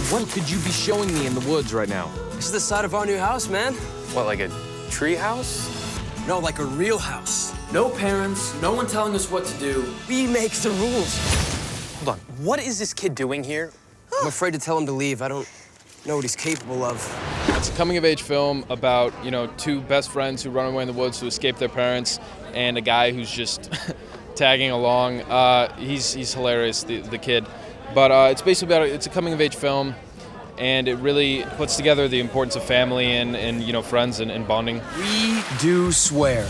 What could you be showing me in the woods right now? This is the side of our new house, man. What, like a tree house? No, like a real house. No parents, no one telling us what to do. We make the rules. Hold on, what is this kid doing here? I'm afraid to tell him to leave. I don't know what he's capable of. It's a coming-of-age film about, you know, two best friends who run away in the woods to escape their parents, and a guy who's just tagging along. He's hilarious, the kid. But it's basically it's a coming-of-age film, and it really puts together the importance of family and you know, friends and bonding. We do swear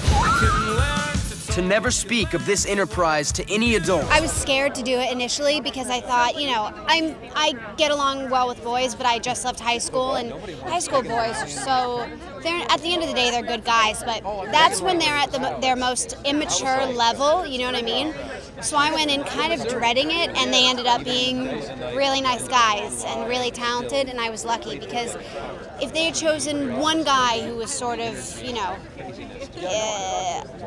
to never speak of this enterprise to any adult. I was scared to do it initially because I thought, you know, I get along well with boys, but I just left high school, and high school boys are they're at the end of the day they're good guys, but that's when they're at their most immature level, you know what I mean? So I went in kind of dreading it, and they ended up being really nice guys and really talented, and I was lucky because if they had chosen one guy who was sort of, you know,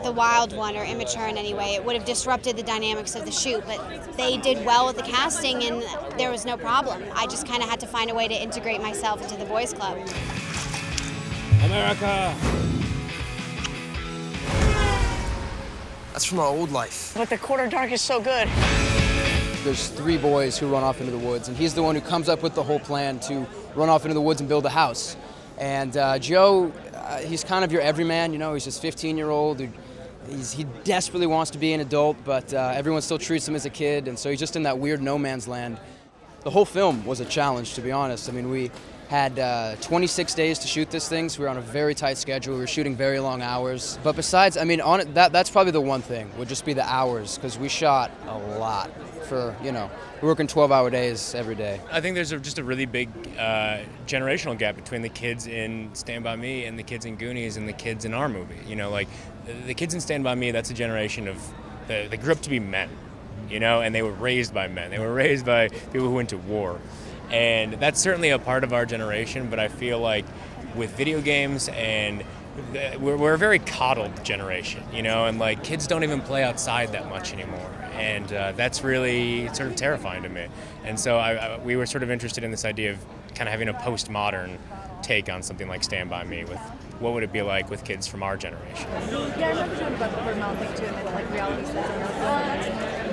the wild one or immature in any way, it would have disrupted the dynamics of the shoot, but they did well with the casting and there was no problem. I just kind of had to find a way to integrate myself into the boys club. America! That's from our old life. But the quarter dark is so good. There's three boys who run off into the woods, and he's the one who comes up with the whole plan to run off into the woods and build a house. And Joe, he's kind of your everyman, you know, he's just 15-year-old. He desperately wants to be an adult, but everyone still treats him as a kid, and so he's just in that weird no man's land. The whole film was a challenge, to be honest. I mean, we had 26 days to shoot this thing, so we were on a very tight schedule. We were shooting very long hours. But besides, I mean, that's probably the one thing, would just be the hours, because we shot a lot for, you know, we're working 12-hour days every day. I think there's just a really big generational gap between the kids in Stand By Me and the kids in Goonies and the kids in our movie. You know, like, the kids in Stand By Me, that's a generation of, they grew up to be men, you know, and they were raised by men. They were raised by people who went to war. And that's certainly a part of our generation, but I feel like with video games and we're a very coddled generation, you know, and like kids don't even play outside that much anymore. And that's really sort of terrifying to me. And so we were sort of interested in this idea of kind of having a postmodern take on something like Stand By Me with what would it be like with kids from our generation. Yeah, I remember talking about the Cornell thing too, and then like reality stuff.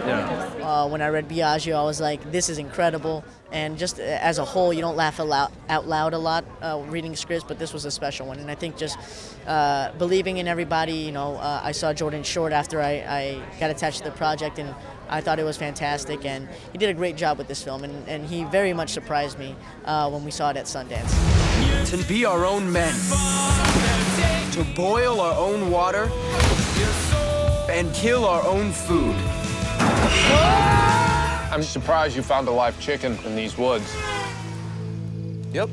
Yeah. When I read Biagio, I was like, this is incredible. And just as a whole, you don't laugh out loud a lot reading scripts, but this was a special one. And I think just believing in everybody, you know, I saw Jordan short after I got attached to the project, and I thought it was fantastic. And he did a great job with this film, and he very much surprised me when we saw it at Sundance. To be our own men, to boil our own water, and kill our own food. I'm surprised you found a live chicken in these woods. Yep.